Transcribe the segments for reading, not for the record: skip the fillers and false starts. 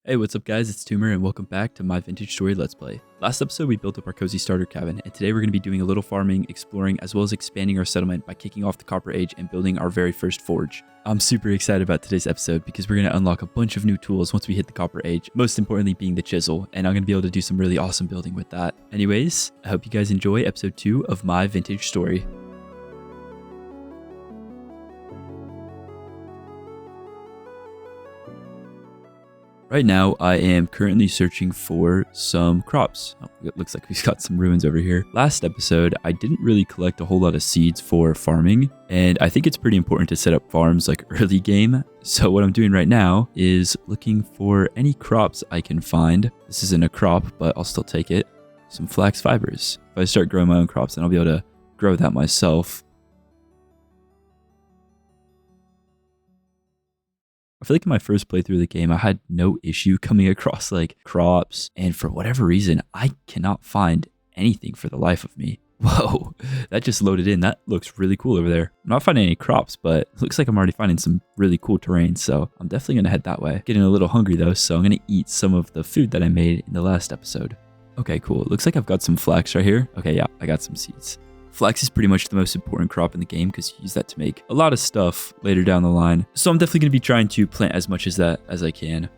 Hey, what's up guys, it's Toomer and welcome back to my Vintage Story Let's Play. Last episode we built up our cozy starter cabin, and today we're going to be doing a little farming, exploring, as well as expanding our settlement by kicking off the Copper Age and building our very first forge. I'm super excited about today's episode because we're going to unlock a bunch of new tools once we hit the Copper Age, most importantly being the chisel, and I'm going to be able to do some really awesome building with that. Anyways, I hope you guys enjoy episode 2 of my Vintage Story. Right now, I am currently searching for some crops. Oh, it looks like we've got some ruins over here. Last episode, I didn't really collect a whole lot of seeds for farming, and I think it's pretty important to set up farms like early game. So what I'm doing right now is looking for any crops I can find. This isn't a crop, but I'll still take it. Some flax fibers. If I start growing my own crops, then I'll be able to grow that myself. I feel like in my first playthrough of the game, I had no issue coming across like crops, and for whatever reason, I cannot find anything for the life of me. Whoa, that just loaded in. That looks really cool over there. I'm not finding any crops, but it looks like I'm already finding some really cool terrain, so I'm definitely going to head that way. Getting a little hungry though, so I'm going to eat some of the food that I made in the last episode. Okay, cool. It looks like I've got some flax right here. Okay, yeah, I got some seeds. Flax is pretty much the most important crop in the game because you use that to make a lot of stuff later down the line. So I'm definitely going to be trying to plant as much as that as I can.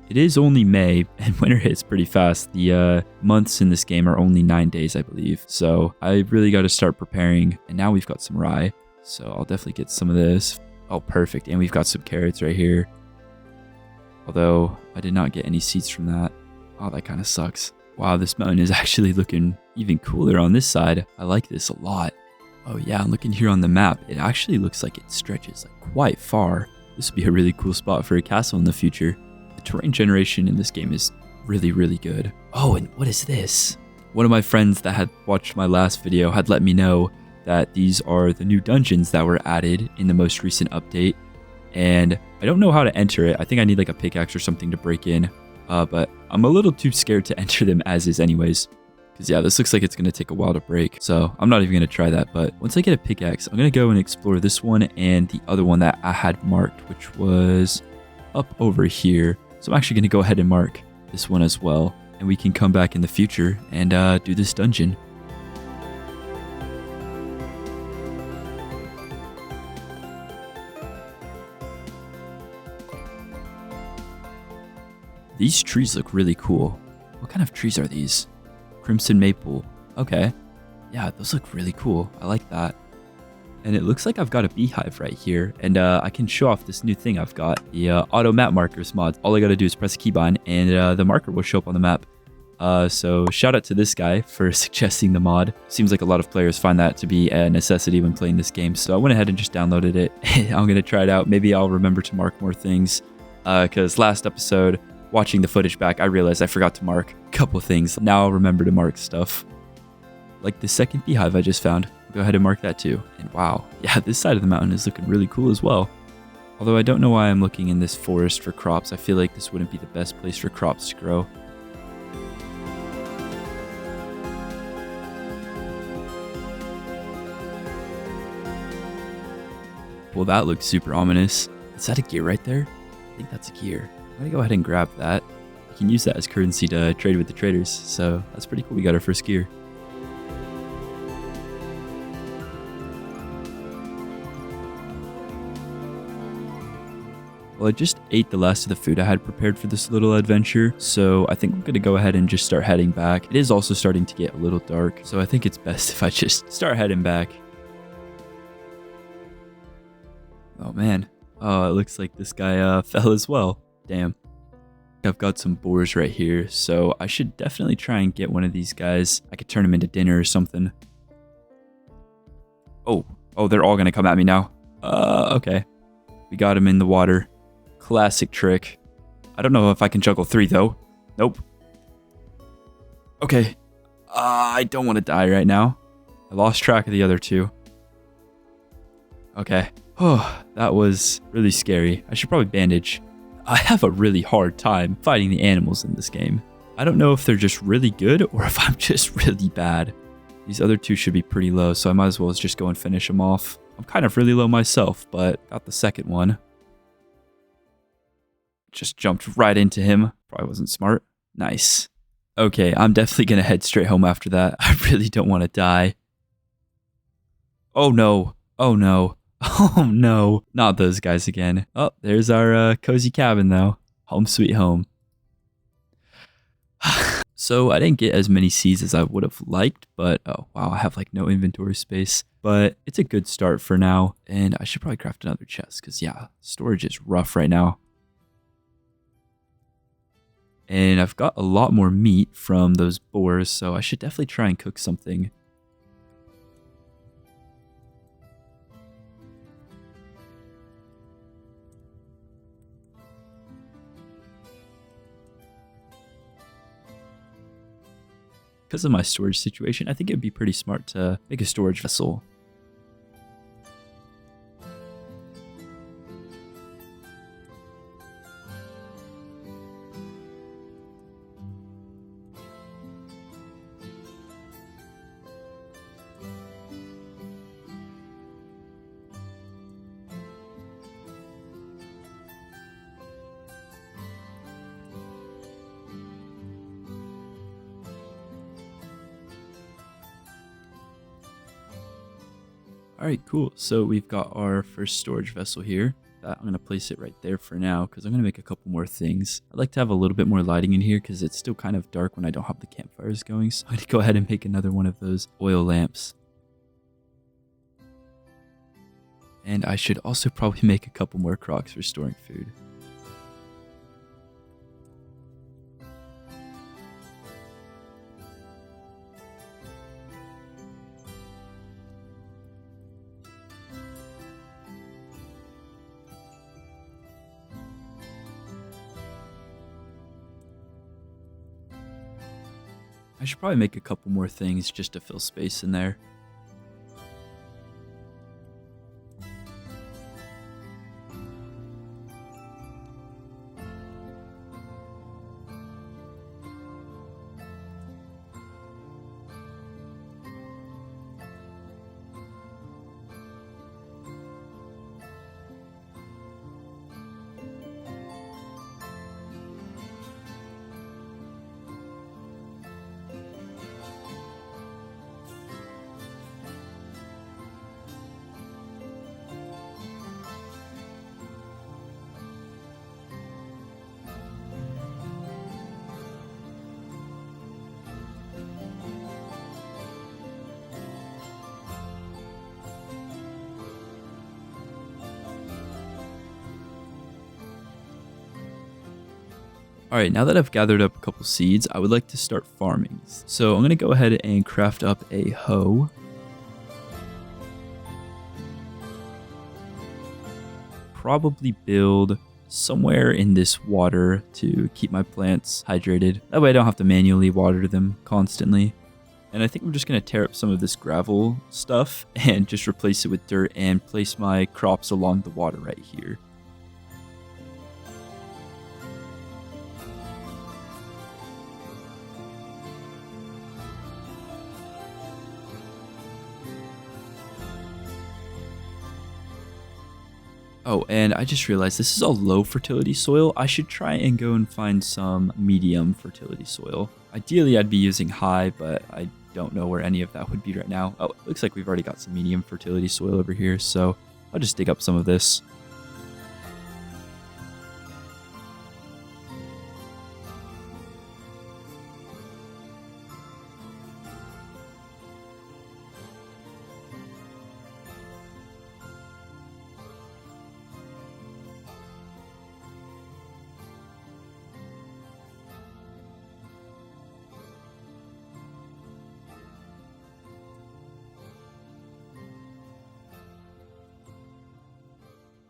It is only May and winter hits pretty fast. The months in this game are only 9 days, I believe. So I really got to start preparing. And now we've got some rye. So I'll definitely get some of this. Oh, perfect. And we've got some carrots right here. Although I did not get any seeds from that. Oh, that kind of sucks. Wow, this mountain is actually looking even cooler on this side. I like this a lot. Oh yeah, I'm looking here on the map. It actually looks like it stretches like quite far. This would be a really cool spot for a castle in the future. The terrain generation in this game is really, really good. Oh, and what is this? One of my friends that had watched my last video had let me know that these are the new dungeons that were added in the most recent update. And I don't know how to enter it. I think I need like a pickaxe or something to break in. But I'm a little too scared to enter them as is anyways. Because yeah, this looks like it's going to take a while to break. So I'm not even going to try that. But once I get a pickaxe, I'm going to go and explore this one and the other one that I had marked, which was up over here. So I'm actually going to go ahead and mark this one as well. And we can come back in the future and do this dungeon. These trees look really cool. What kind of trees are these? Crimson maple. Okay. Yeah, those look really cool. I like that. And it looks like I've got a beehive right here. And I can show off this new thing I've got. The auto map markers mod. All I gotta do is press a keybind and the marker will show up on the map. So shout out to this guy for suggesting the mod. Seems like a lot of players find that to be a necessity when playing this game. So I went ahead and just downloaded it. I'm gonna try it out. Maybe I'll remember to mark more things. Because last episode, watching the footage back, I realized I forgot to mark a couple things. Now I'll remember to mark stuff. Like the second beehive I just found. I'll go ahead and mark that too. And wow, yeah, this side of the mountain is looking really cool as well. Although I don't know why I'm looking in this forest for crops. I feel like this wouldn't be the best place for crops to grow. Well, that looks super ominous. Is that a gear right there? I think that's a gear. I'm gonna go ahead and grab that. You can use that as currency to trade with the traders, so that's pretty cool. We got our first gear. Well, I just ate the last of the food I had prepared for this little adventure, so I think I'm gonna go ahead and just start heading back. It is also starting to get a little dark, so I think it's best if I just start heading back. Oh man. Oh, it looks like this guy fell as well. Damn. I've got some boars right here, so I should definitely try and get one of these guys. I could turn them into dinner or something. Oh, they're all gonna come at me now. Okay. We got him in the water. Classic trick. I don't know if I can juggle 3 though. Nope. Okay. I don't want to die right now. I lost track of the other 2. Okay. Oh, that was really scary. I should probably bandage. I have a really hard time fighting the animals in this game. I don't know if they're just really good or if I'm just really bad. These other 2 should be pretty low, so I might as well just go and finish them off. I'm kind of really low myself, but got the second one. Just jumped right into him. Probably wasn't smart. Nice. Okay, I'm definitely going to head straight home after that. I really don't want to die. Oh no. Oh no. Oh no. Not those guys again. Oh, there's our cozy cabin though. Home sweet home. So I didn't get as many seeds as I would have liked, but oh wow, I have like no inventory space. But it's a good start for now, and I should probably craft another chest because yeah, storage is rough right now. And I've got a lot more meat from those boars, so I should definitely try and cook something. Because of my storage situation, I think it'd be pretty smart to make a storage vessel. All right, cool. So we've got our first storage vessel here. I'm going to place it right there for now because I'm going to make a couple more things. I'd like to have a little bit more lighting in here because it's still kind of dark when I don't have the campfires going. So I'm going to go ahead and make another one of those oil lamps. And I should also probably make a couple more crocks for storing food. I should probably make a couple more things just to fill space in there. Alright, now that I've gathered up a couple seeds, I would like to start farming. So I'm going to go ahead and craft up a hoe. Probably build somewhere in this water to keep my plants hydrated. That way I don't have to manually water them constantly. And I think I'm just going to tear up some of this gravel stuff and just replace it with dirt and place my crops along the water right here. Oh, and I just realized this is all low fertility soil. I should try and go and find some medium fertility soil. Ideally, I'd be using high, but I don't know where any of that would be right now. Oh, it looks like we've already got some medium fertility soil over here, so I'll just dig up some of this.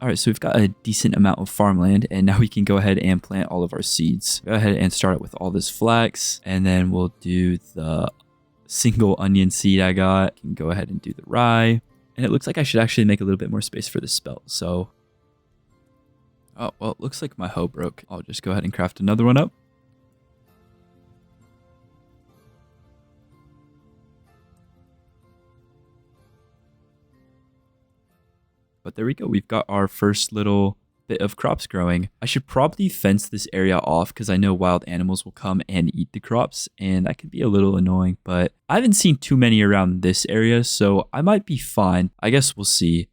All right, so we've got a decent amount of farmland, and now we can go ahead and plant all of our seeds. Go ahead and start with all this flax, and then we'll do the single onion seed I got. Can go ahead and do the rye. And it looks like I should actually make a little bit more space for the spell. So, oh, well, it looks like my hoe broke. I'll just go ahead and craft another one up. But there we go. We've got our first little bit of crops growing. I should probably fence this area off because I know wild animals will come and eat the crops, and that could be a little annoying, but I haven't seen too many around this area, so I might be fine. I guess we'll see.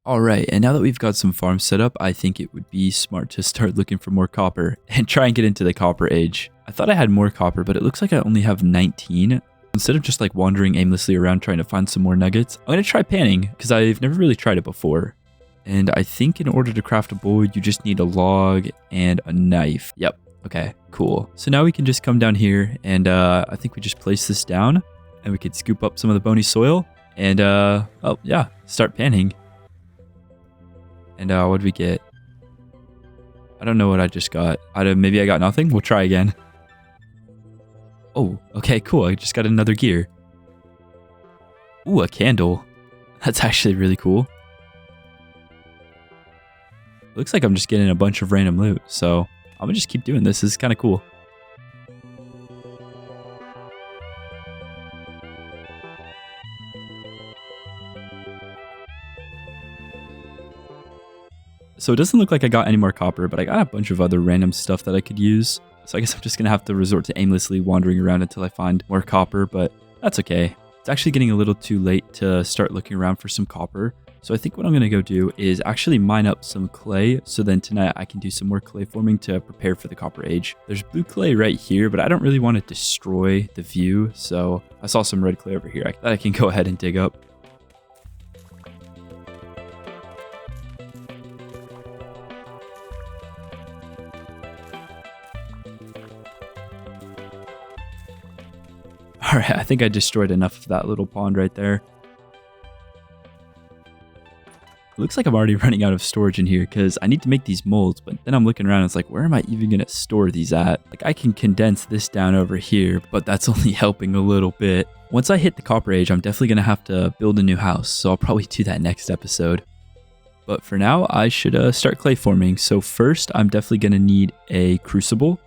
Alright, and now that we've got some farms set up, I think it would be smart to start looking for more copper and try and get into the copper age. I thought I had more copper, but it looks like I only have 19. Instead of just like wandering aimlessly around trying to find some more nuggets, I'm going to try panning because I've never really tried it before. And I think in order to craft a bowl, you just need a log and a knife. Yep. Okay, cool. So now we can just come down here and I think we just place this down and we could scoop up some of the bony soil and oh yeah, start panning. And what did we get? I don't know what I just got. Maybe I got nothing? We'll try again. Oh, okay, cool. I just got another gear. Ooh, a candle. That's actually really cool. Looks like I'm just getting a bunch of random loot. So I'm gonna just keep doing this. This is kind of cool. So it doesn't look like I got any more copper, but I got a bunch of other random stuff that I could use. So I guess I'm just going to have to resort to aimlessly wandering around until I find more copper, but that's okay. It's actually getting a little too late to start looking around for some copper. So I think what I'm going to go do is actually mine up some clay. So then tonight I can do some more clay forming to prepare for the copper age. There's blue clay right here, but I don't really want to destroy the view. So I saw some red clay over here that I can go ahead and dig up. Alright, I think I destroyed enough of that little pond right there. It looks like I'm already running out of storage in here because I need to make these molds, but then I'm looking around and it's like, where am I even going to store these at? Like, I can condense this down over here, but that's only helping a little bit. Once I hit the copper age, I'm definitely going to have to build a new house, so I'll probably do that next episode. But for now, I should start clay forming. So first, I'm definitely going to need a crucible.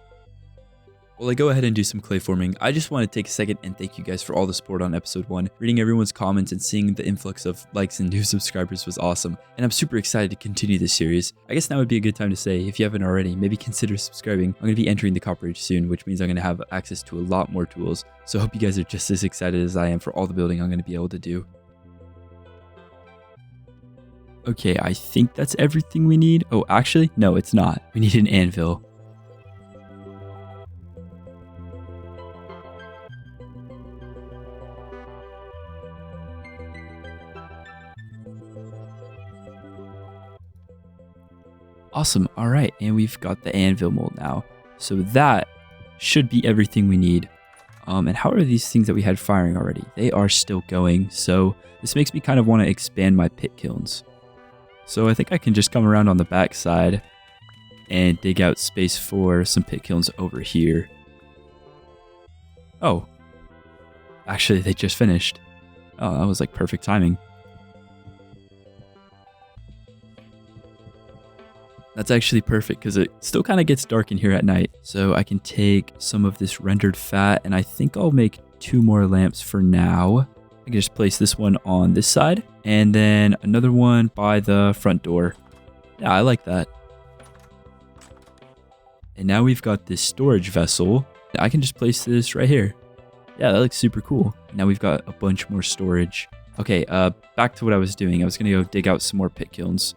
While I go ahead and do some clay forming, I just want to take a second and thank you guys for all the support on episode 1. Reading everyone's comments and seeing the influx of likes and new subscribers was awesome, and I'm super excited to continue this series. I guess now would be a good time to say, if you haven't already, maybe consider subscribing. I'm going to be entering the copper age soon, which means I'm going to have access to a lot more tools, so I hope you guys are just as excited as I am for all the building I'm going to be able to do. Okay, I think that's everything we need. Oh, actually, no, it's not. We need an anvil. Awesome. All right. And we've got the anvil mold now. So that should be everything we need. And how are these things that we had firing already? They are still going. So this makes me kind of want to expand my pit kilns. So I think I can just come around on the back side and dig out space for some pit kilns over here. Oh, actually they just finished. Oh, that was like perfect timing. That's actually perfect because it still kind of gets dark in here at night. So I can take some of this rendered fat and I think I'll make 2 more lamps for now. I can just place this one on this side and then another one by the front door. Yeah, I like that. And now we've got this storage vessel. I can just place this right here. Yeah, that looks super cool. Now we've got a bunch more storage. Okay, back to what I was doing. I was going to go dig out some more pit kilns.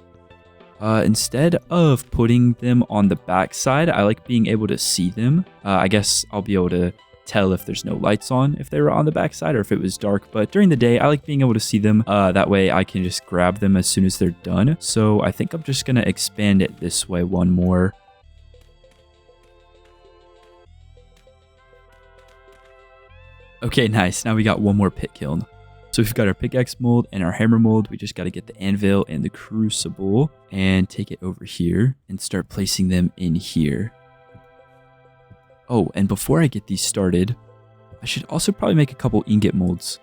Instead of putting them on the back side, I like being able to see them. I guess I'll be able to tell if there's no lights on, if they were on the back side or if it was dark. But during the day, I like being able to see them. That way I can just grab them as soon as they're done. So I think I'm just going to expand it this way one more. Okay, nice. Now we got one more pit kiln. So we've got our pickaxe mold and our hammer mold. We just got to get the anvil and the crucible and take it over here and start placing them in here. Oh, and before I get these started, I should also probably make a couple ingot molds.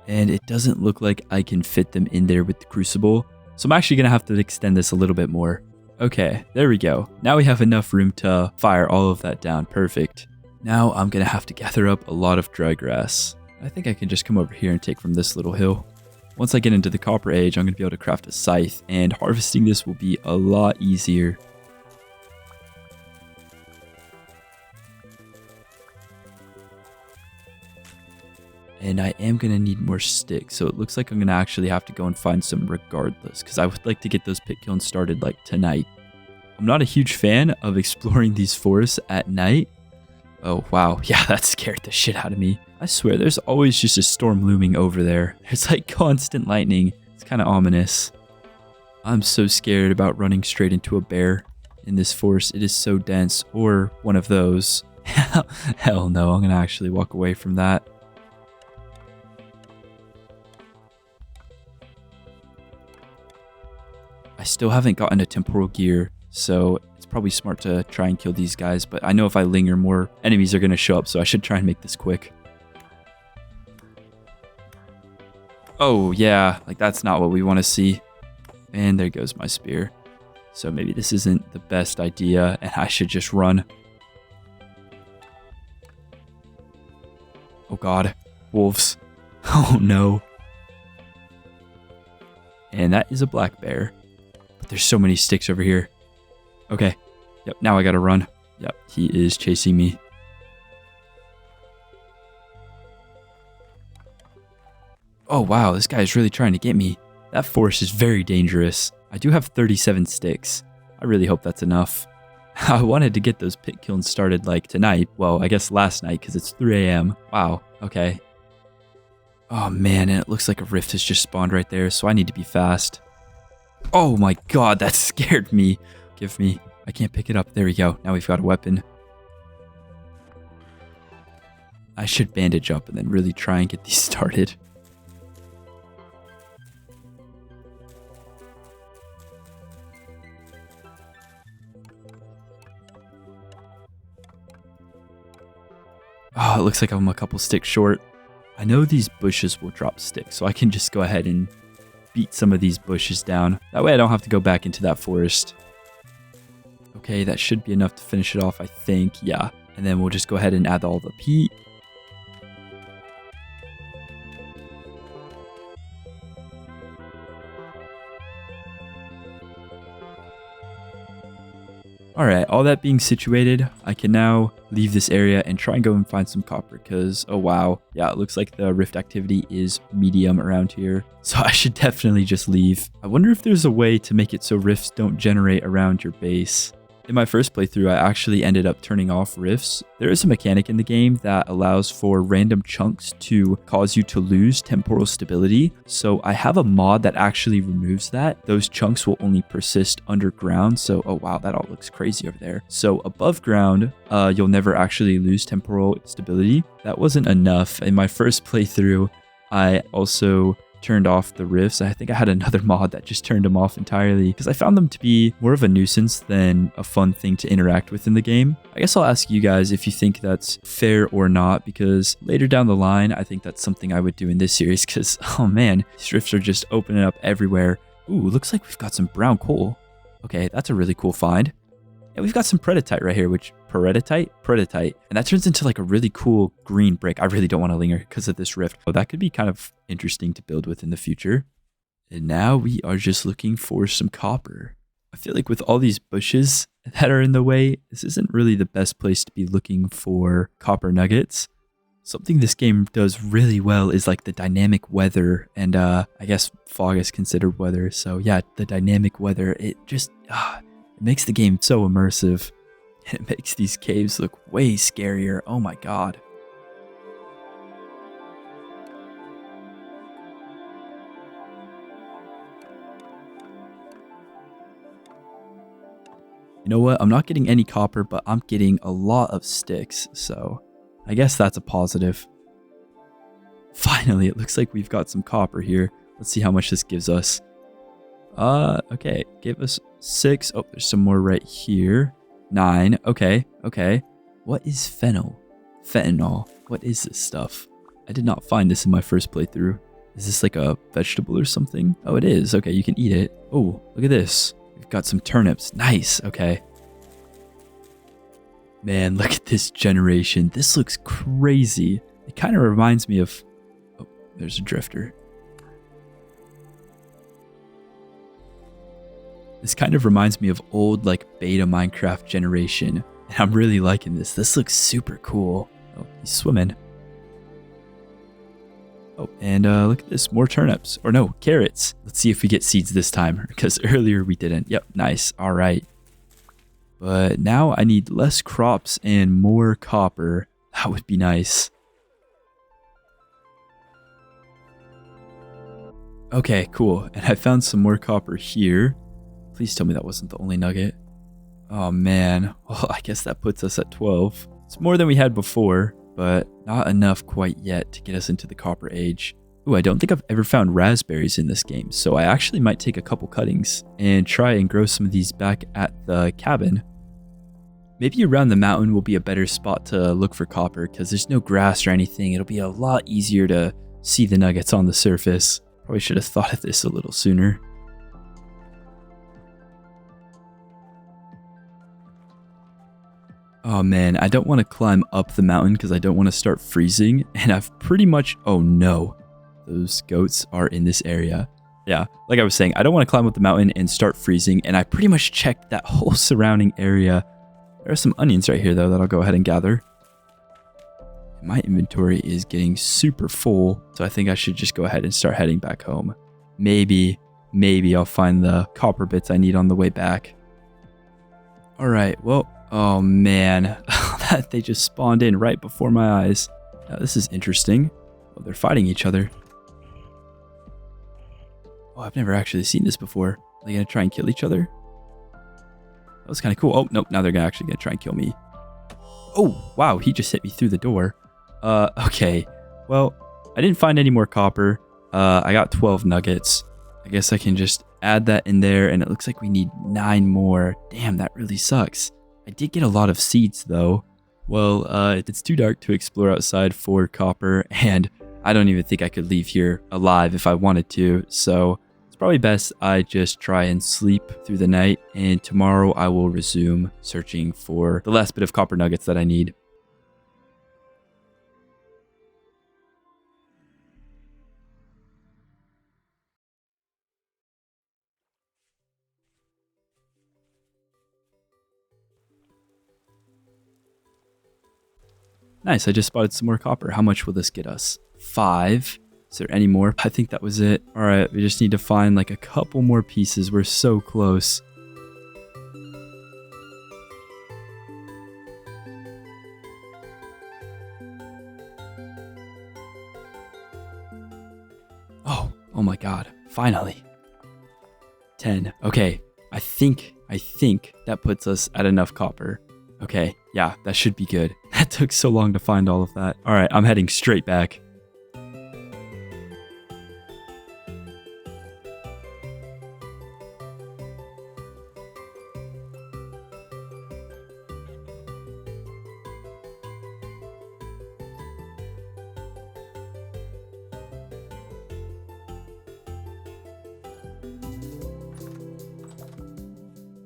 And it doesn't look like I can fit them in there with the crucible. So I'm actually going to have to extend this a little bit more. Okay, there we go. Now we have enough room to fire all of that down. Perfect. Now I'm going to have to gather up a lot of dry grass. I think I can just come over here and take from this little hill. Once I get into the copper age, I'm going to be able to craft a scythe, and harvesting this will be a lot easier. And I am going to need more sticks, so it looks like I'm going to actually have to go and find some regardless, because I would like to get those pit kilns started like tonight. I'm not a huge fan of exploring these forests at night. Oh, wow. Yeah, that scared the shit out of me. I swear, there's always just a storm looming over there. There's like constant lightning. It's kind of ominous. I'm so scared about running straight into a bear in this forest. It is so dense, or one of those. Hell no, I'm going to actually walk away from that. I still haven't gotten a temporal gear, so it's probably smart to try and kill these guys, but I know if I linger, more enemies are going to show up, so I should try and make this quick. Oh, yeah, like that's not what we want to see. And there goes my spear. So maybe this isn't the best idea, and I should just run. Oh god, wolves. Oh no. And that is a black bear. There's so many sticks over here. Okay. Yep, now I gotta run. Yep, he is chasing me. Oh, wow, this guy is really trying to get me. That forest is very dangerous. I do have 37 sticks. I really hope that's enough. I wanted to get those pit kilns started like tonight. Well, I guess last night because it's 3 a.m. Wow, okay. Oh man, and it looks like a rift has just spawned right there, so I need to be fast. Oh my god, that scared me. Give me. I can't pick it up. There we go. Now we've got a weapon. I should bandage up and then really try and get these started. Oh, it looks like I'm a couple sticks short. I know these bushes will drop sticks, so I can just go ahead and beat some of these bushes down. That way I don't have to go back into that forest. Okay, that should be enough to finish it off, I think. Yeah. And then we'll just go ahead and add all the peat. Alright, all that being situated, I can now leave this area and try and go and find some copper because, oh wow, yeah, it looks like the rift activity is medium around here. So I should definitely just leave. I wonder if there's a way to make it so rifts don't generate around your base. In my first playthrough, I actually ended up turning off rifts. There is a mechanic in the game that allows for random chunks to cause you to lose temporal stability. So I have a mod that actually removes that. Those chunks will only persist underground. So, oh wow, that all looks crazy over there. So above ground, you'll never actually lose temporal stability. That wasn't enough. In my first playthrough, I also turned off the rifts. I think I had another mod that just turned them off entirely because I found them to be more of a nuisance than a fun thing to interact with in the game. I guess I'll ask you guys if you think that's fair or not, because later down the line, I think that's something I would do in this series because, oh man, these rifts are just opening up everywhere. Ooh, looks like we've got some brown coal. Okay, that's a really cool find. And we've got some peridotite right here, which peridotite, and that turns into like a really cool green brick. I really don't want to linger because of this rift. So that could be kind of interesting to build with in the future. And now we are just looking for some copper. I feel like with all these bushes that are in the way, this isn't really the best place to be looking for copper nuggets. Something this game does really well is like the dynamic weather, and I guess fog is considered weather. So yeah, the dynamic weather, it just it makes the game so immersive. It makes these caves look way scarier. Oh my god. You know what? I'm not getting any copper, but I'm getting a lot of sticks. So I guess that's a positive. Finally, it looks like we've got some copper here. Let's see how much this gives us. Okay. Give us 6. Oh, there's some more right here. 9. Okay. What is fentanyl? What is this stuff? I did not find this in my first playthrough. Is this like a vegetable or something? Oh, it is. Okay, you can eat it. Oh, look at this. We've got some turnips. Nice. Okay. Man, look at this generation. This looks crazy. It kind of reminds me of... Oh, there's a drifter. This kind of reminds me of old, like, beta Minecraft generation. And I'm really liking this. This looks super cool. Oh, he's swimming. Oh, and look at this. More turnips. Or no, carrots. Let's see if we get seeds this time. Because earlier we didn't. Yep, nice. All right. But now I need less crops and more copper. That would be nice. Okay, cool. And I found some more copper here. Please tell me that wasn't the only nugget. Oh man. Well, I guess that puts us at 12. It's more than we had before, but not enough quite yet to get us into the copper age. Ooh, I don't think I've ever found raspberries in this game, so I actually might take a couple cuttings and try and grow some of these back at the cabin. Maybe around the mountain will be a better spot to look for copper because there's no grass or anything. It'll be a lot easier to see the nuggets on the surface. Probably should have thought of this a little sooner. Oh man, I don't want to climb up the mountain because I don't want to start freezing. And I've pretty much... Oh no, those goats are in this area. Yeah, like I was saying, I don't want to climb up the mountain and start freezing. And I pretty much checked that whole surrounding area. There are some onions right here, though, that I'll go ahead and gather. My inventory is getting super full, so I think I should just go ahead and start heading back home. Maybe I'll find the copper bits I need on the way back. All right, well, oh man, that they just spawned in right before my eyes. Now, this is interesting. Oh, they're fighting each other. Oh, I've never actually seen this before. Are they gonna try and kill each other? That was kind of cool. Oh, nope. Now they're actually going to try and kill me. Oh, wow. He just hit me through the door. Okay. Well, I didn't find any more copper. I got 12 nuggets. I guess I can just add that in there. And it looks like we need 9 more. Damn, that really sucks. I did get a lot of seeds, though. Well, it's too dark to explore outside for copper. And I don't even think I could leave here alive if I wanted to. So... probably best I just try and sleep through the night, and tomorrow I will resume searching for the last bit of copper nuggets that I need. Nice, I just spotted some more copper. How much will this get us? 5. Is there any more? I think that was it. All right, we just need to find like a couple more pieces. We're so close. Oh my God, finally. 10. Okay, I think that puts us at enough copper. Okay, yeah, that should be good. That took so long to find all of that. All right, I'm heading straight back.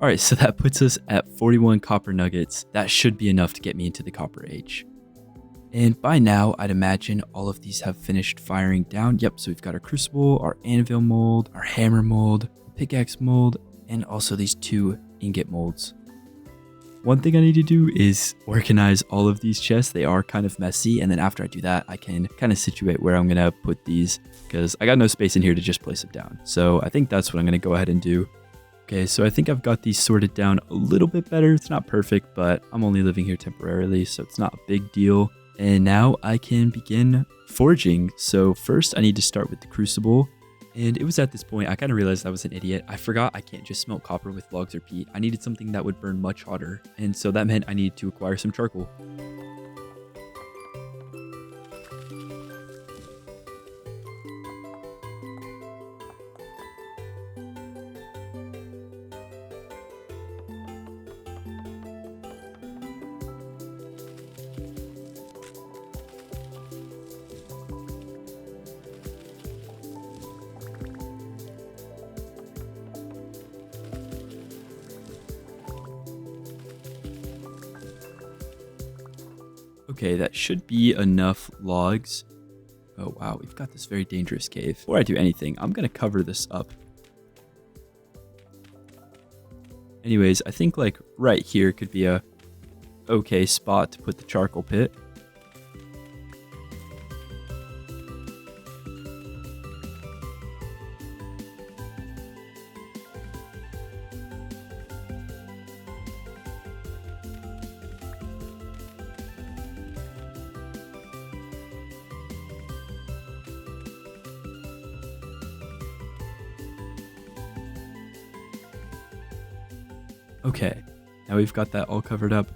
All right, so that puts us at 41 copper nuggets. That should be enough to get me into the copper age. And by now, I'd imagine all of these have finished firing down. Yep, so we've got our crucible, our anvil mold, our hammer mold, pickaxe mold, and also these 2 ingot molds. One thing I need to do is organize all of these chests. They are kind of messy, and then after I do that, I can kind of situate where I'm gonna put these because I got no space in here to just place them down. So I think that's what I'm gonna go ahead and do. Okay, so I think I've got these sorted down a little bit better. It's not perfect, but I'm only living here temporarily, so it's not a big deal. And now I can begin forging. So first I need to start with the crucible. And it was at this point I kind of realized I was an idiot. I forgot I can't just smelt copper with logs or peat. I needed something that would burn much hotter. And so that meant I needed to acquire some charcoal. Okay, that should be enough logs. Oh, wow, we've got this very dangerous cave. Before I do anything, I'm going to cover this up. Anyways, I think like right here could be a okay spot to put the charcoal pit. Okay, now we've got that all covered up,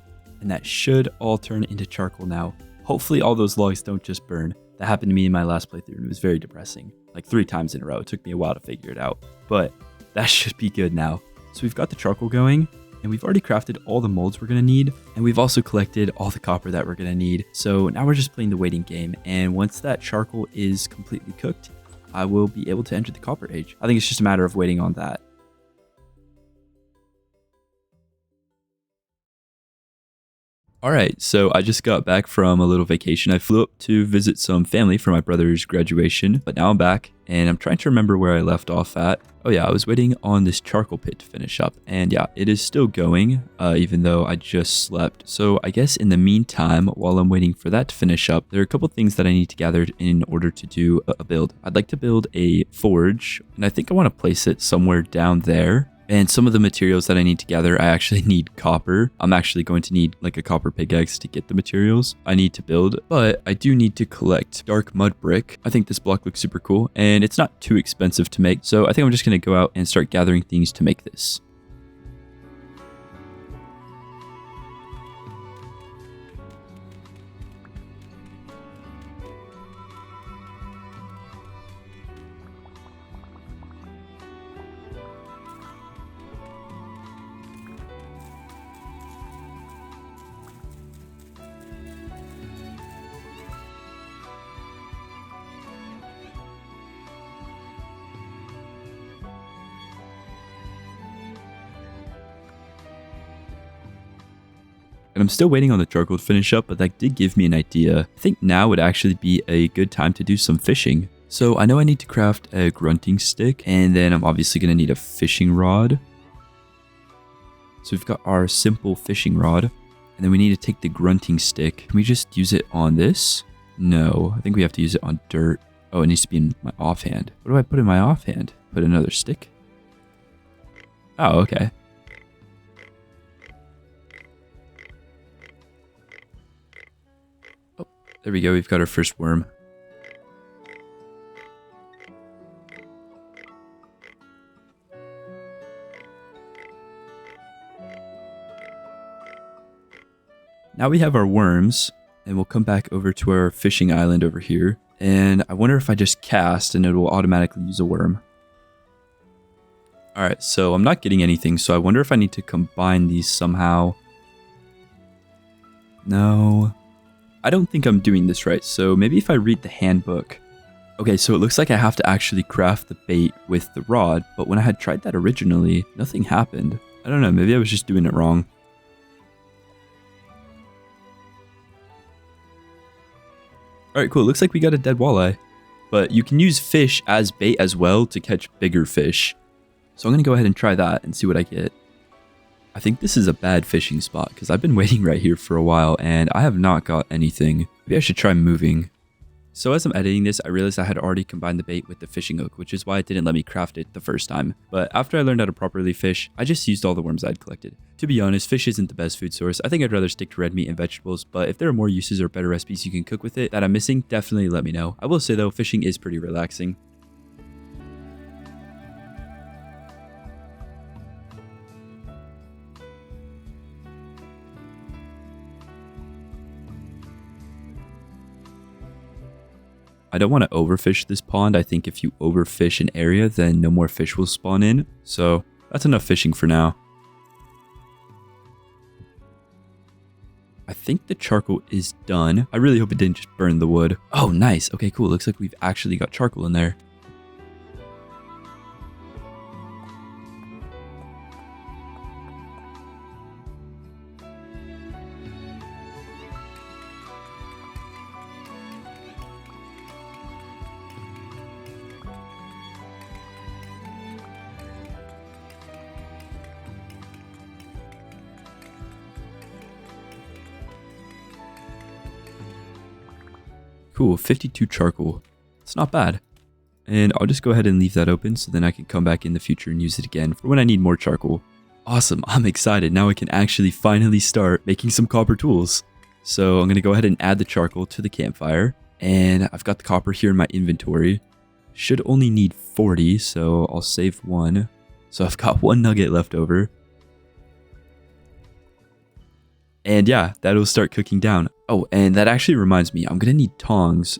and that should all turn into charcoal now. Hopefully all those logs don't just burn. That happened to me in my last playthrough, and it was very depressing. Like 3 times in a row. It took me a while to figure it out, but that should be good now. So we've got the charcoal going, and we've already crafted all the molds we're going to need, and we've also collected all the copper that we're going to need. So now we're just playing the waiting game, and once that charcoal is completely cooked, I will be able to enter the copper age. I think it's just a matter of waiting on that. Alright, so I just got back from a little vacation. I flew up to visit some family for my brother's graduation, but now I'm back and I'm trying to remember where I left off at. Oh yeah, I was waiting on this charcoal pit to finish up, and yeah, it is still going, even though I just slept. So I guess in the meantime, while I'm waiting for that to finish up, there are a couple things that I need to gather in order to do a build. I'd like to build a forge, and I think I want to place it somewhere down there. And some of the materials that I need to gather, I actually need copper. I'm actually going to need like a copper pickaxe to get the materials I need to build, but I do need to collect dark mud brick. I think this block looks super cool and it's not too expensive to make. So I think I'm just going to go out and start gathering things to make this. And I'm still waiting on the charcoal to finish up, but that did give me an idea. I think now would actually be a good time to do some fishing. So I know I need to craft a grunting stick, and then I'm obviously going to need a fishing rod. So we've got our simple fishing rod, and then we need to take the grunting stick. Can we just use it on this? No, I think we have to use it on dirt. Oh, it needs to be in my offhand. What do I put in my offhand? Put another stick? Oh, okay. There we go, we've got our first worm. Now we have our worms, and we'll come back over to our fishing island over here. And I wonder if I just cast and it will automatically use a worm. Alright, so I'm not getting anything, so I wonder if I need to combine these somehow. No. I don't think I'm doing this right, so maybe if I read the handbook. Okay, so it looks like I have to actually craft the bait with the rod, but when I had tried that originally, nothing happened. I don't know, maybe I was just doing it wrong. Alright, cool, it looks like we got a dead walleye. But you can use fish as bait as well to catch bigger fish. So I'm going to go ahead and try that and see what I get. I think this is a bad fishing spot because I've been waiting right here for a while and I have not got anything. Maybe I should try moving. So as I'm editing this, I realized I had already combined the bait with the fishing hook, which is why it didn't let me craft it the first time. But after I learned how to properly fish, I just used all the worms I'd collected. To be honest, fish isn't the best food source. I think I'd rather stick to red meat and vegetables, but if there are more uses or better recipes you can cook with it that I'm missing, definitely let me know. I will say though, fishing is pretty relaxing. I don't want to overfish this pond. I think if you overfish an area, then no more fish will spawn in. So that's enough fishing for now. I think the charcoal is done. I really hope it didn't just burn the wood. Oh, nice. Okay, cool. Looks like we've actually got charcoal in there. Cool, 52 charcoal. It's not bad. And I'll just go ahead and leave that open so then I can come back in the future and use it again for when I need more charcoal. Awesome, I'm excited. Now I can actually finally start making some copper tools. So I'm going to go ahead and add the charcoal to the campfire. And I've got the copper here in my inventory. Should only need 40, so I'll save one. So I've got one nugget left over. And yeah, that'll start cooking down. Oh, and that actually reminds me, I'm going to need tongs.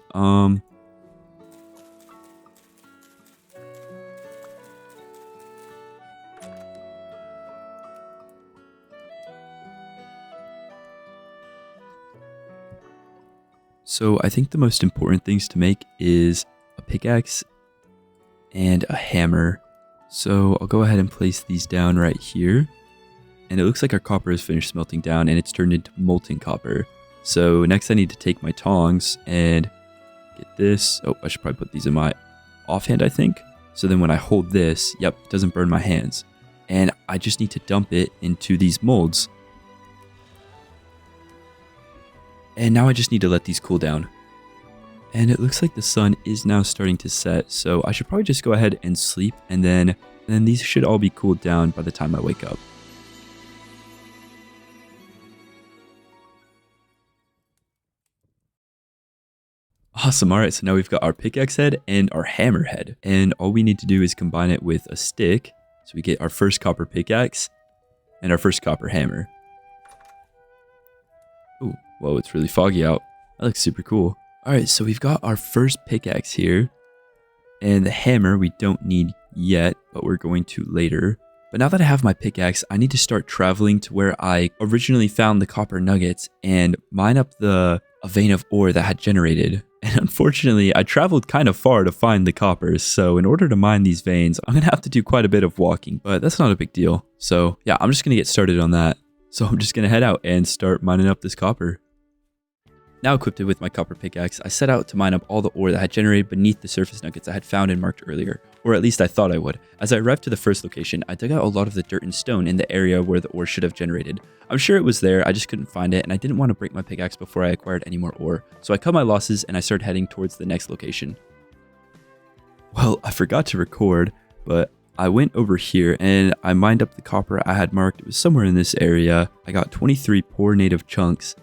So I think the most important things to make is a pickaxe and a hammer. So I'll go ahead and place these down right here. And it looks like our copper is finished smelting down and it's turned into molten copper. So next I need to take my tongs and get this. Oh, I should probably put these in my offhand, I think. So then when I hold this, yep, it doesn't burn my hands. And I just need to dump it into these molds. And now I just need to let these cool down. And it looks like the sun is now starting to set, so I should probably just go ahead and sleep, and then these should all be cooled down by the time I wake up. Awesome, alright, so now we've got our pickaxe head and our hammer head. And all we need to do is combine it with a stick, so we get our first copper pickaxe and our first copper hammer. Ooh. Whoa, it's really foggy out. That looks super cool. Alright, so we've got our first pickaxe here. And the hammer we don't need yet, but we're going to later. But now that I have my pickaxe, I need to start traveling to where I originally found the copper nuggets and mine up a vein of ore that had generated. And unfortunately, I traveled kind of far to find the copper. So in order to mine these veins, I'm going to have to do quite a bit of walking, but that's not a big deal. So yeah, I'm just going to get started on that. So I'm just going to head out and start mining up this copper. Now equipped with my copper pickaxe, I set out to mine up all the ore that had generated beneath the surface nuggets I had found and marked earlier, or at least I thought I would. As I arrived to the first location, I dug out a lot of the dirt and stone in the area where the ore should have generated. I'm sure it was there, I just couldn't find it, and I didn't want to break my pickaxe before I acquired any more ore, so I cut my losses and I started heading towards the next location. Well, I forgot to record, but I went over here and I mined up the copper I had marked. It was somewhere in this area. I got 23 poor native chunks.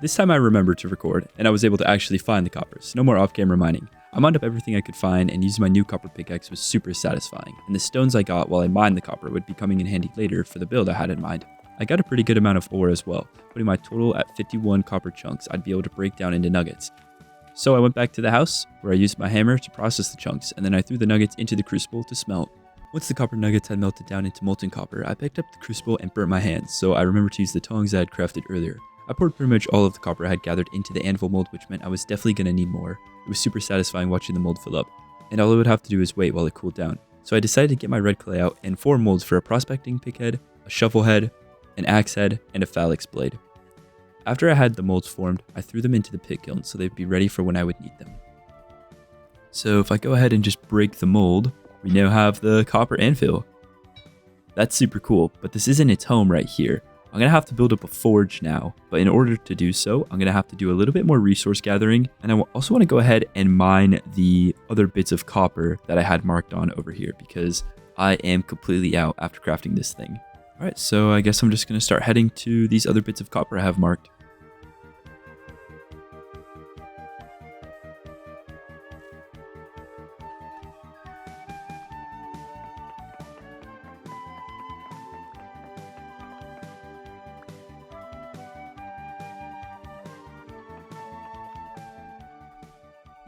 This time I remembered to record, and I was able to actually find the coppers. No more off-camera mining. I mined up everything I could find, and using my new copper pickaxe was super satisfying, and the stones I got while I mined the copper would be coming in handy later for the build I had in mind. I got a pretty good amount of ore as well, putting my total at 51 copper chunks I'd be able to break down into nuggets. So I went back to the house, where I used my hammer to process the chunks, and then I threw the nuggets into the crucible to smelt. Once the copper nuggets had melted down into molten copper, I picked up the crucible and burnt my hands, so I remembered to use the tongs I had crafted earlier. I poured pretty much all of the copper I had gathered into the anvil mold, which meant I was definitely going to need more. It was super satisfying watching the mold fill up, and all I would have to do is wait while it cooled down. So I decided to get my red clay out and 4 molds for a prospecting pick head, a shovel head, an axe head, and a phalanx blade. After I had the molds formed, I threw them into the pit kiln so they'd be ready for when I would need them. So if I go ahead and just break the mold, we now have the copper anvil. That's super cool, but this isn't its home right here. I'm going to have to build up a forge now, but in order to do so, I'm going to have to do a little bit more resource gathering, and I also want to go ahead and mine the other bits of copper that I had marked on over here, because I am completely out after crafting this thing. Alright, so I guess I'm just going to start heading to these other bits of copper I have marked.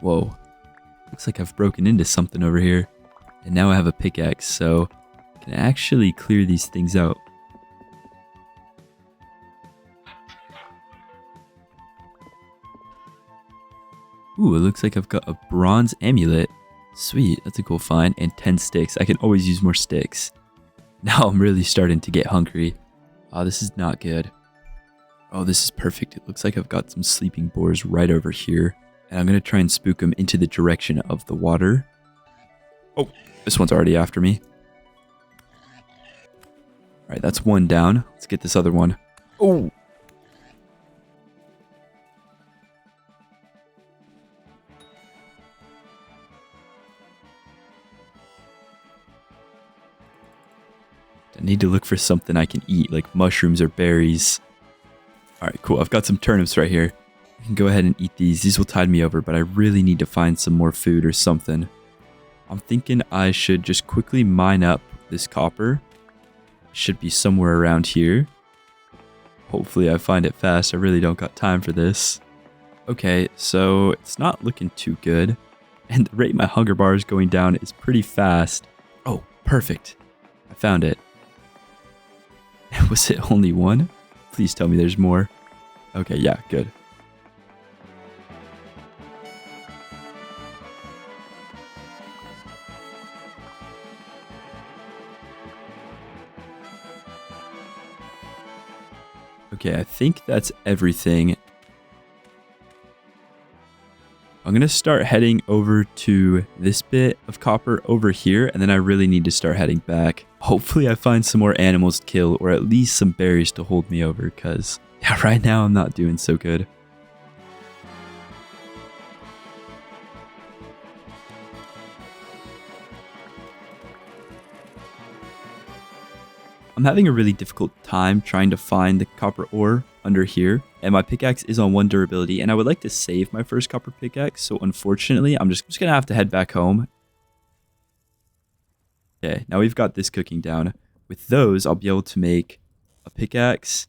Whoa, looks like I've broken into something over here, and now I have a pickaxe, so I can actually clear these things out. Ooh, it looks like I've got a bronze amulet. Sweet, that's a cool find, and 10 sticks. I can always use more sticks. Now I'm really starting to get hungry. Oh, this is not good. Oh, this is perfect. It looks like I've got some sleeping boars right over here. And I'm going to try and spook them into the direction of the water. Oh, this one's already after me. All right, that's one down. Let's get this other one. Oh. I need to look for something I can eat, like mushrooms or berries. All right, cool. I've got some turnips right here. I can go ahead and eat these. These will tide me over, but I really need to find some more food or something. I'm thinking I should just quickly mine up this copper. Should be somewhere around here. Hopefully I find it fast. I really don't got time for this. Okay, so it's not looking too good. And the rate my hunger bar is going down is pretty fast. Oh, perfect. I found it. Was it only one? Please tell me there's more. Okay, yeah, good. Okay, I think that's everything. I'm going to start heading over to this bit of copper over here, and then I really need to start heading back. Hopefully I find some more animals to kill, or at least some berries to hold me over, because yeah, right now I'm not doing so good. I'm having a really difficult time trying to find the copper ore under here, and my pickaxe is on 1 durability, and I would like to save my first copper pickaxe, so unfortunately I'm just gonna have to head back home. Okay, now we've got this cooking down. With those, I'll be able to make a pickaxe,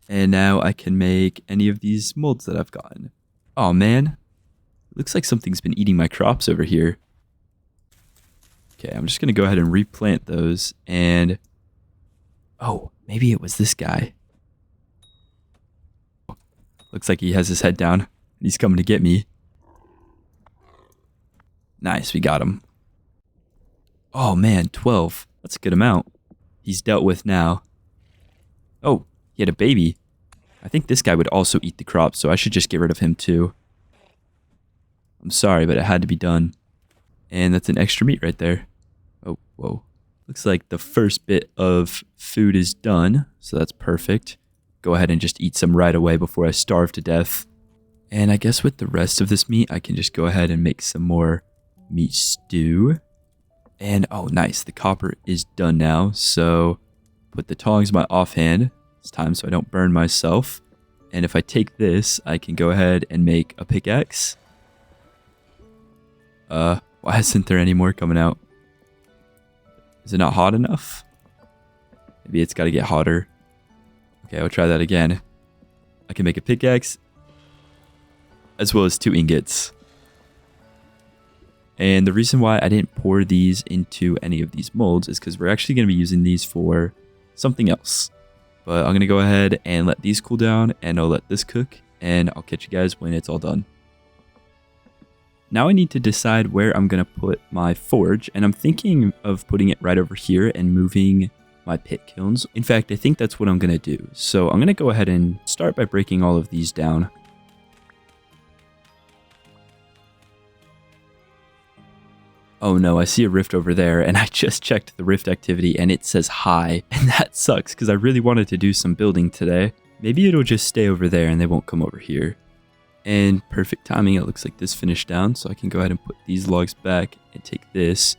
and now I can make any of these molds that I've gotten. Oh man, looks like something's been eating my crops over here. Okay, I'm just gonna go ahead and replant those, and oh, maybe it was this guy. Looks like he has his head down. He's coming to get me. Nice, we got him. Oh man, 12. That's a good amount. He's dealt with now. Oh, he had a baby. I think this guy would also eat the crops, so I should just get rid of him too. I'm sorry, but it had to be done. And that's an extra meat right there. Oh, whoa. Looks like the first bit of food is done, so that's perfect. Go ahead and just eat some right away before I starve to death. And I guess with the rest of this meat, I can just go ahead and make some more meat stew. And oh, nice. The copper is done now, so put the tongs in my offhand this time so I don't burn myself. And if I take this, I can go ahead and make a pickaxe. Why isn't there any more coming out? Is it not hot enough? Maybe it's got to get hotter. Okay, I'll try that again. I can make a pickaxe as well as 2 ingots. And the reason why I didn't pour these into any of these molds is because we're actually going to be using these for something else. But I'm going to go ahead and let these cool down, and I'll let this cook, and I'll catch you guys when it's all done. Now I need to decide where I'm going to put my forge, and I'm thinking of putting it right over here and moving my pit kilns. In fact, I think that's what I'm going to do. So I'm going to go ahead and start by breaking all of these down. Oh no, I see a rift over there, and I just checked the rift activity and it says high, and that sucks because I really wanted to do some building today. Maybe it'll just stay over there and they won't come over here. And perfect timing, it looks like this finished down, so I can go ahead and put these logs back and take this,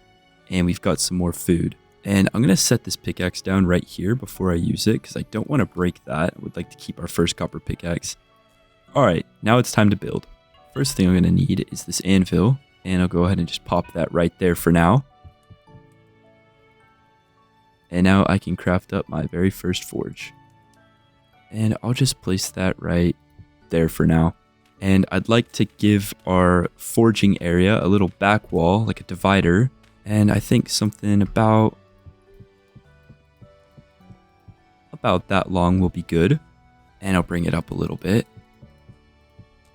and we've got some more food. And I'm going to set this pickaxe down right here before I use it, because I don't want to break that. I would like to keep our first copper pickaxe. Alright, now it's time to build. First thing I'm going to need is this anvil, and I'll go ahead and just pop that right there for now. And now I can craft up my very first forge. And I'll just place that right there for now. And I'd like to give our forging area a little back wall, like a divider. And I think something about that long will be good. And I'll bring it up a little bit.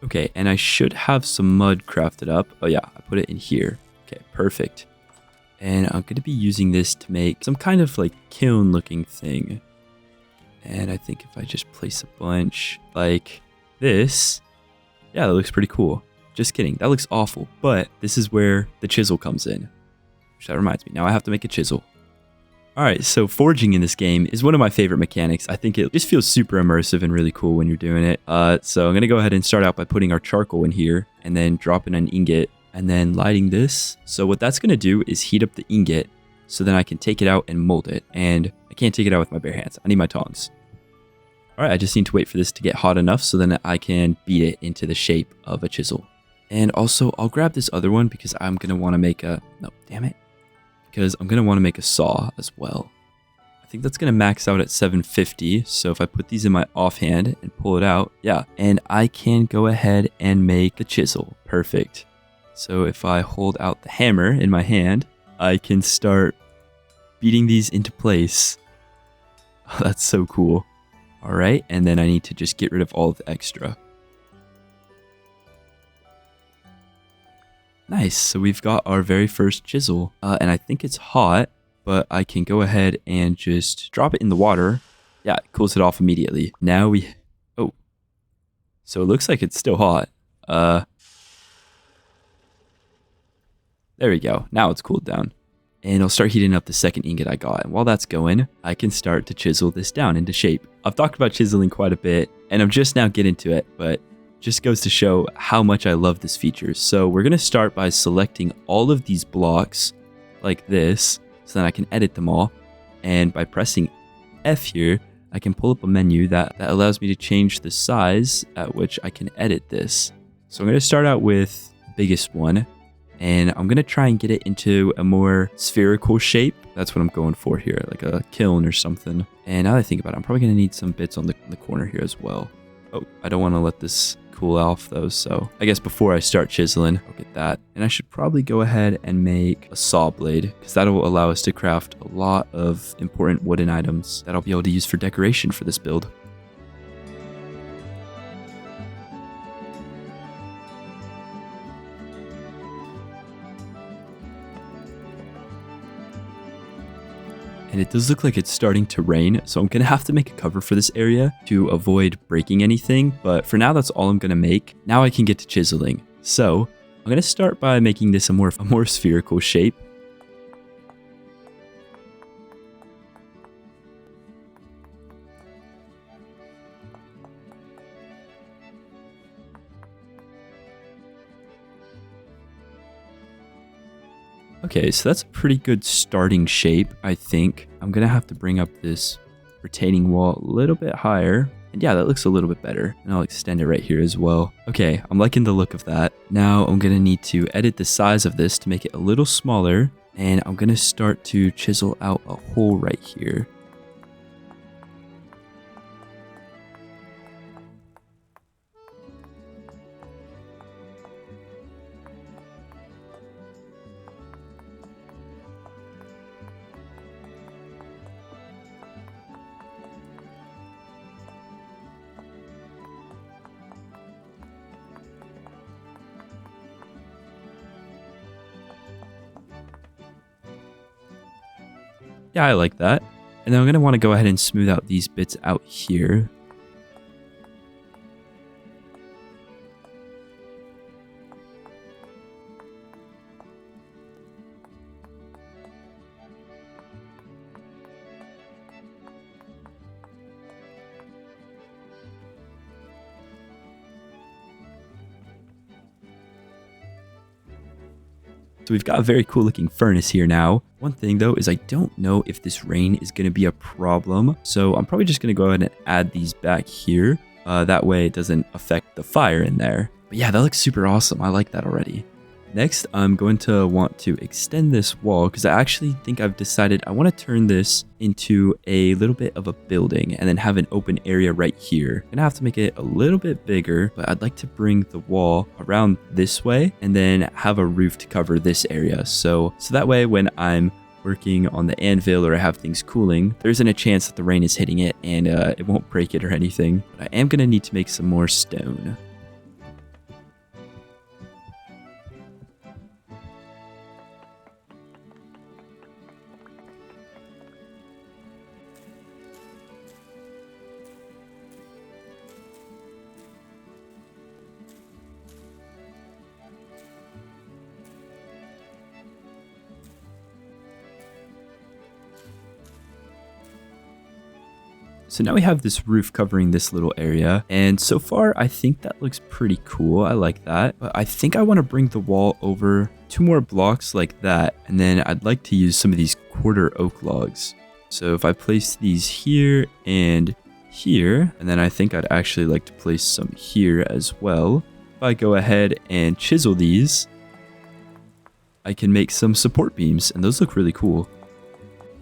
Okay, and I should have some mud crafted up. Oh yeah, I put it in here. Okay, perfect. And I'm going to be using this to make some kind of like kiln looking thing. And I think if I just place a bunch like this, yeah, that looks pretty cool. Just kidding, that looks awful. But this is where the chisel comes in. Which that reminds me, now I have to make a chisel. All right, so forging in this game is one of my favorite mechanics. I think it just feels super immersive and really cool when you're doing it. So I'm going to go ahead and start out by putting our charcoal in here and then dropping an ingot and then lighting this. So what that's going to do is heat up the ingot so then I can take it out and mold it. And I can't take it out with my bare hands. I need my tongs. All right, I just need to wait for this to get hot enough so then I can beat it into the shape of a chisel. And also, I'll grab this other one because I'm going to want to make a... No, damn it. Because I'm going to want to make a saw as well. I think that's going to max out at 750. So if I put these in my offhand and pull it out, yeah. And I can go ahead and make the chisel. Perfect. So if I hold out the hammer in my hand, I can start beating these into place. Oh, that's so cool. All right, and then I need to just get rid of all of the extra. Nice, so we've got our very first chisel, and I think it's hot, but I can go ahead and just drop it in the water. Yeah, it cools it off immediately. Now we... Oh. So it looks like it's still hot. There we go. Now it's cooled down. And I'll start heating up the second ingot I got. And while that's going, I can start to chisel this down into shape. I've talked about chiseling quite a bit, and I'm just now getting to it, but just goes to show how much I love this feature. So we're going to start by selecting all of these blocks like this, so that I can edit them all. And by pressing F here, I can pull up a menu that allows me to change the size at which I can edit this. So I'm going to start out with the biggest one. And I'm going to try and get it into a more spherical shape. That's what I'm going for here, like a kiln or something. And now that I think about it, I'm probably going to need some bits on the corner here as well. Oh, I don't want to let this cool off though. So I guess before I start chiseling, I'll get that. And I should probably go ahead and make a saw blade because that'll allow us to craft a lot of important wooden items that I'll be able to use for decoration for this build. And it does look like it's starting to rain, so I'm going to have to make a cover for this area to avoid breaking anything, but for now that's all I'm going to make. Now I can get to chiseling. So I'm going to start by making this a more spherical shape. Okay, so that's a pretty good starting shape, I think. I'm going to have to bring up this retaining wall a little bit higher. And yeah, that looks a little bit better. And I'll extend it right here as well. Okay, I'm liking the look of that. Now I'm going to need to edit the size of this to make it a little smaller. And I'm going to start to chisel out a hole right here. Yeah, I like that. And then I'm going to want to go ahead and smooth out these bits out here. So we've got a very cool looking furnace here now. One thing though is I don't know if this rain is going to be a problem. So I'm probably just going to go ahead and add these back here. That way it doesn't affect the fire in there. But yeah, that looks super awesome. I like that already. Next, I'm going to want to extend this wall because I actually think I've decided I want to turn this into a little bit of a building and then have an open area right here. I'm going to have to make it a little bit bigger, but I'd like to bring the wall around this way and then have a roof to cover this area. So that way when I'm working on the anvil or I have things cooling, there isn't a chance that the rain is hitting it and it won't break it or anything. But I am going to need to make some more stone. So now we have this roof covering this little area. And so far, I think that looks pretty cool. I like that. But I think I want to bring the wall over 2 more blocks like that. And then I'd like to use some of these quarter oak logs. So if I place these here and here, and then I think I'd actually like to place some here as well. If I go ahead and chisel these, I can make some support beams, and those look really cool.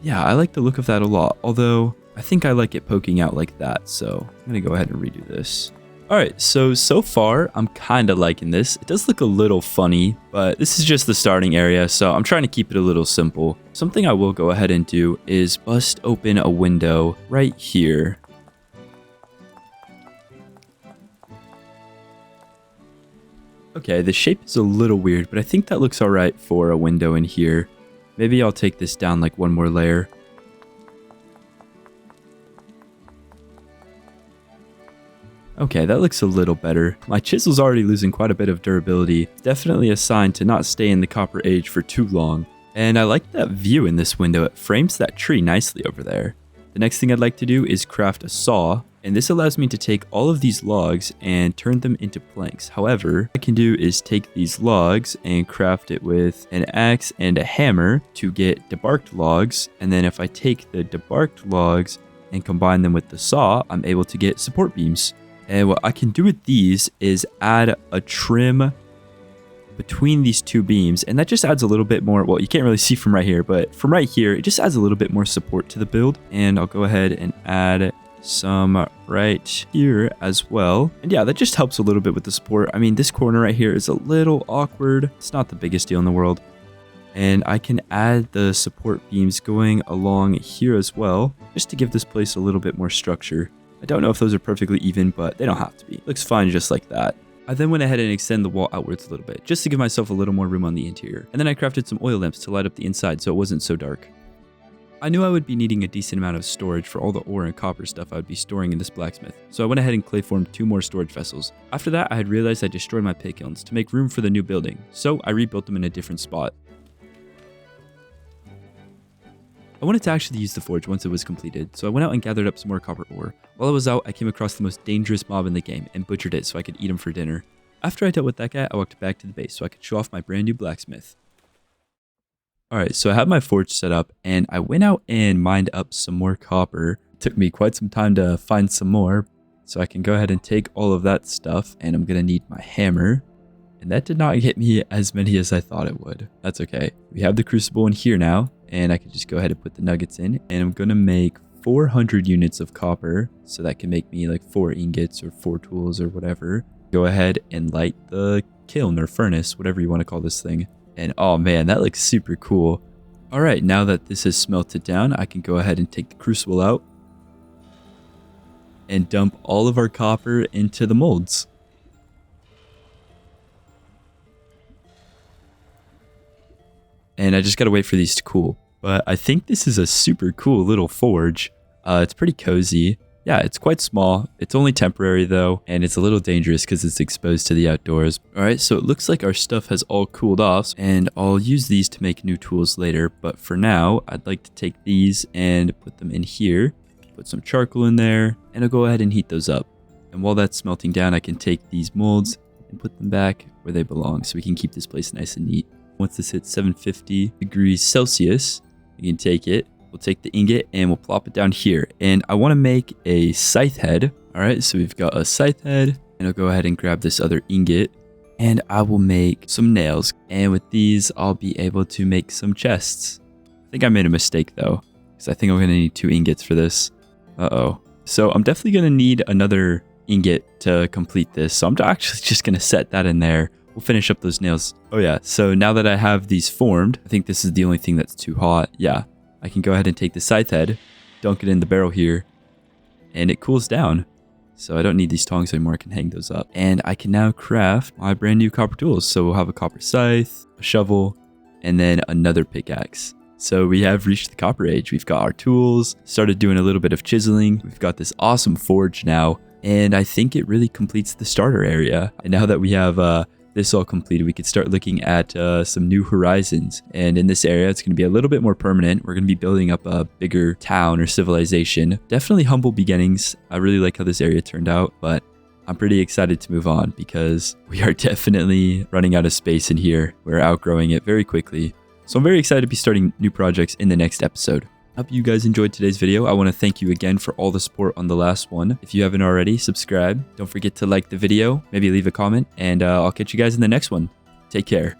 Yeah, I like the look of that a lot, although I think I like it poking out like that, so I'm gonna go ahead and redo this. Alright, so far, I'm kinda liking this. It does look a little funny, but this is just the starting area, so I'm trying to keep it a little simple. Something I will go ahead and do is bust open a window right here. Okay, the shape is a little weird, but I think that looks alright for a window in here. Maybe I'll take this down like 1 more layer. Okay, that looks a little better. My chisel's already losing quite a bit of durability. Definitely a sign to not stay in the Copper Age for too long. And I like that view in this window. It frames that tree nicely over there. The next thing I'd like to do is craft a saw. And this allows me to take all of these logs and turn them into planks. However, what I can do is take these logs and craft it with an axe and a hammer to get debarked logs. And then if I take the debarked logs and combine them with the saw, I'm able to get support beams. And what I can do with these is add a trim between these 2 beams, and that just adds a little bit more. Well, you can't really see from right here, but from right here, it just adds a little bit more support to the build. And I'll go ahead and add some right here as well. And yeah, that just helps a little bit with the support. I mean, this corner right here is a little awkward. It's not the biggest deal in the world. And I can add the support beams going along here as well, just to give this place a little bit more structure. I don't know if those are perfectly even, but they don't have to be. Looks fine just like that. I then went ahead and extended the wall outwards a little bit, just to give myself a little more room on the interior. And then I crafted some oil lamps to light up the inside so it wasn't so dark. I knew I would be needing a decent amount of storage for all the ore and copper stuff I would be storing in this blacksmith, so I went ahead and clay formed 2 more storage vessels. After that, I had realized I destroyed my pig kilns to make room for the new building, so I rebuilt them in a different spot. I wanted to actually use the forge once it was completed, so I went out and gathered up some more copper ore. While I was out, I came across the most dangerous mob in the game and butchered it so I could eat him for dinner. After I dealt with that guy, I walked back to the base so I could show off my brand new blacksmith. Alright, so I have my forge set up, and I went out and mined up some more copper. It took me quite some time to find some more, so I can go ahead and take all of that stuff, and I'm going to need my hammer. And that did not get me as many as I thought it would. That's okay. We have the crucible in here now, and I can just go ahead and put the nuggets in, and I'm going to make 400 units of copper, so that can make me like 4 ingots or 4 tools or whatever. Go ahead and light the kiln or furnace, whatever you want to call this thing. And oh man, that looks super cool. All right, now that this is smelted down, I can go ahead and take the crucible out and dump all of our copper into the molds. And I just gotta wait for these to cool. But I think this is a super cool little forge. It's pretty cozy. Yeah, it's quite small. It's only temporary though, and it's a little dangerous because it's exposed to the outdoors. All right, so it looks like our stuff has all cooled off, and I'll use these to make new tools later. But for now, I'd like to take these and put them in here, put some charcoal in there, and I'll go ahead and heat those up. And while that's smelting down, I can take these molds and put them back where they belong so we can keep this place nice and neat. Once this hits 750 degrees Celsius, we can take it. We'll take the ingot and we'll plop it down here. And I want to make a scythe head. All right, so we've got a scythe head, and I'll go ahead and grab this other ingot, and I will make some nails. And with these, I'll be able to make some chests. I think I made a mistake though, because I think I'm going to need 2 ingots for this. Uh-oh. So I'm definitely going to need another ingot to complete this. So I'm actually just going to set that in there. We'll finish up those nails. Oh yeah, so now that I have these formed, I think this is the only thing that's too hot. Yeah. I can go ahead and take the scythe head, dunk it in the barrel here, and it cools down. So I don't need these tongs anymore, I can hang those up. And I can now craft my brand new copper tools. So we'll have a copper scythe, a shovel, and then another pickaxe. So we have reached the Copper Age. We've got our tools, started doing a little bit of chiseling. We've got this awesome forge now, and I think it really completes the starter area. And now that we have this all completed, we could start looking at some new horizons. And in this area, it's going to be a little bit more permanent. We're going to be building up a bigger town or civilization. Definitely humble beginnings. I really like how this area turned out, but I'm pretty excited to move on because we are definitely running out of space in here. We're outgrowing it very quickly. So I'm very excited to be starting new projects in the next episode. I hope you guys enjoyed today's video. I want to thank you again for all the support on the last one. If you haven't already, subscribe. Don't forget to like the video, maybe leave a comment, and I'll catch you guys in the next one. Take care.